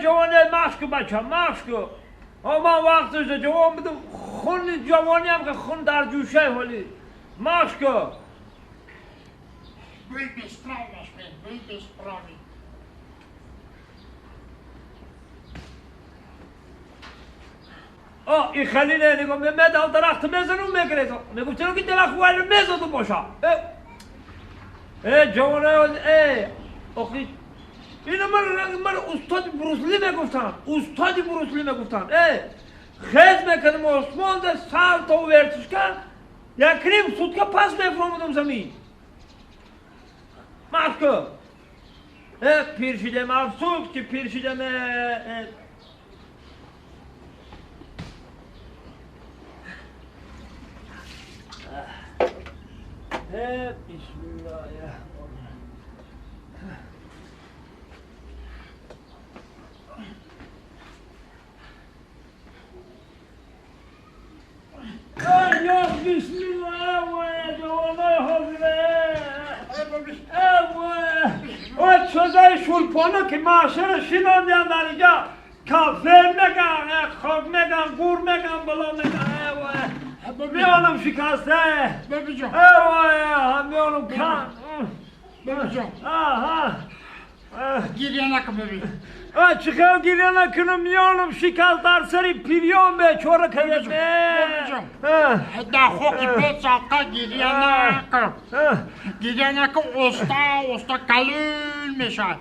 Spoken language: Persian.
جوانه مشکو بچه مشکو ما وقتش جوان بدم خون جوانی هم که خون در جوشه ولی مشکو Will be strong, Ashwin. Will be strong. این خلیله نگم میدم درخت میزنم میگره میگم چرا که درخت ولی میزدم باشم جوانه آخی اینو من استاد بروسلی میگفتم استاد بروسلی میگفتم خیز میکنم آسمان ده سر تا ورتش کرد یک کریم سودکا پس میفرمودم زمین مشکو پیرشیدم افسوک که پیرشیدم بسم الله یا بسم الله یا جوانای حاضره او چوزای شلپانه که معاشر شناندیم در اینجا کافر میگن خواب میگن گور میگن بلا میگن میانم شکسته Baby John. میانم کن Baby John. Geriye nakı baby. چخیل گیره نکنم میانم شکست در سری پیریان به چوره کهید Baby John. Da hoki pecaka geriye nakı. Geriye nakı usta kalın meşal.